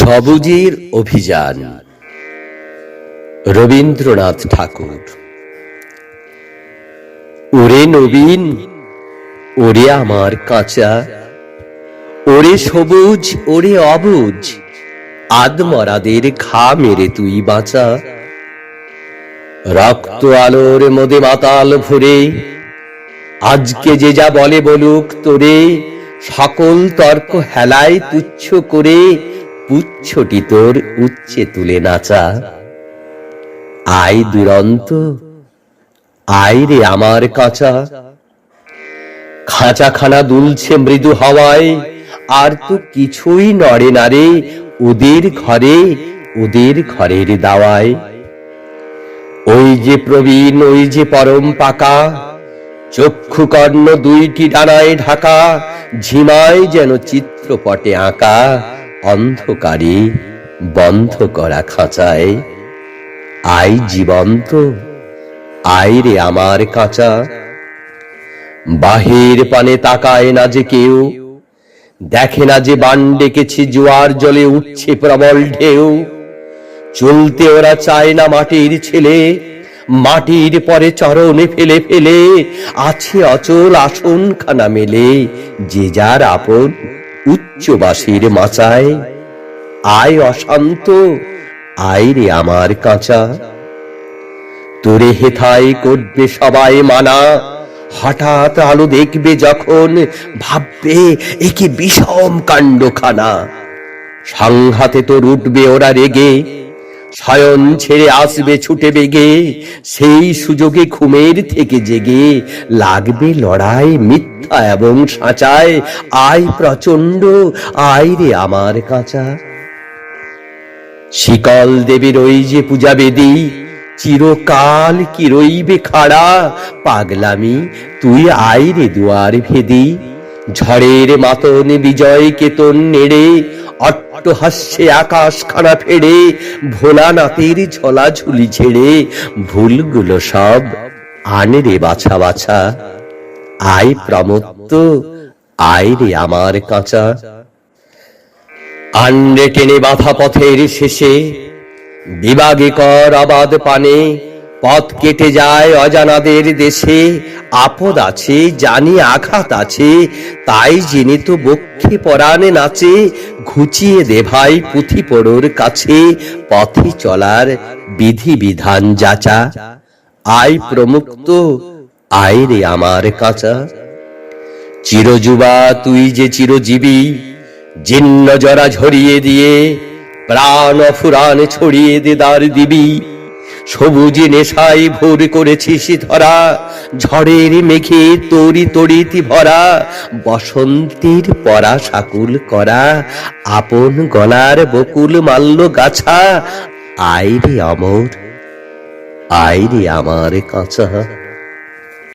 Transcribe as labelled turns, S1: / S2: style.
S1: সবুজের অভিযান। রবীন্দ্রনাথ ঠাকুর। ওরে নবীন, ওরে আমার কাঁচা, ওরে সবুজ, ওরে অবুজ, আদমরাদের ঘা মেরে তুই বাঁচা। রক্ত আলোর মদে মাতাল ভরে আজকে যে যা বলে বলুক তোরে, সকল তর্ক হেলায় তুচ্ছ করে পুচ্ছটি তোর উচ্চে তুলে নাচা। আয় দুরন্ত, আয় রে আমার কাঁচা। খাঁচাখানা দুলছে মৃদু হাওয়ায়, আর তো কিছুই নড়ে না রে ওদের ঘরে, ওদের ঘরের দাওয়ায়। ওই যে প্রবীণ, ওই যে পরম পাকা, চক্ষু কর্ণ দুইটি ডানায় ঢাকা, ঝিমায় যেন চিত্রপটে আঁকা অন্ধকারে বন্ধ করা খাঁচায়। আয় জীবন্ত, আয় রে আমার কাঁচা। বাহির পানে তাকায় না যে কেউ, দেখে না যে বান ডেকেছি জোয়ার জলে উঠছে প্রবল ঢেউ। চলতে ওরা চায় না মাটির ছেলে, মাটির পরে চরণে ফেলে ফেলে আছে অচল আসন খানা মেলে যে যার আপন উচ্চবাসীর মাচায়। আয় অশান্ত, আয় রে আমার কাঁচা। তোরে হেথায় করবে সবাই মানা, হঠাৎ আলো দেখবে যখন ভাববে এ কি বিষম কাণ্ডখানা। সংঘাতে তোর উঠবে ওরা রেগে, শয়ন ছেড়ে আসবে ছুটে বেগে, সেই সুযোগে ঘুমের থেকে জেগে লাগবে লড়াই মিথ্যা এবং সাঁচায়। আয় প্রচণ্ড, আয় রে আমার কাঁচা। শিকল দেবীর ওই যে পূজা বেদী, চিরকাল কি রইবে খাড়া। পাগলামি তুই আয় রে দুয়ার ভেদি, ঝড়ের মাতন বিজয় কেতন নেড়ে অট্টহাস্যে আকাশ খানা ফেড়ে ভোলানাথের ঝোলা ঝুলি ছেড়ে ভুলগুলো সব আনে রে বাছা বাছা। আয় প্রমত্ত, আয় রে আমার কাঁচা। আন্ডে টেনে বাধা পথের শেষে বিভাগে কর আবাদ পানে, পথ কেটে যায় অজানাদের দেশে। আপদ আছে জানি, আঘাত আছে তাই জেনে তো বক্ষে পরাণে নাচে। ঘুচিয়ে দে ভাই পুঁথি পড়োর কাছে, পথে চলার বিধি বিধান যাচা। আয় প্রমুক্ত, আয় রে আমার কাঁচা। চিরযুবা তুই যে চিরজীবী, জীর্ণ জরা ঝরিয়ে দিয়ে প্রাণ অফুরান ছড়িয়ে দে দ্বার দিবি। সবুজে নেশায় ভোর করেছিস ধরা, ঝড়ের মেঘে তরি তরিতি ভরা। বসন্তের পরা সাকুল করা, আপন গলার বকুল মাল্য গাছা। আয় রে অমর, আয় রে আমার কাঁচা।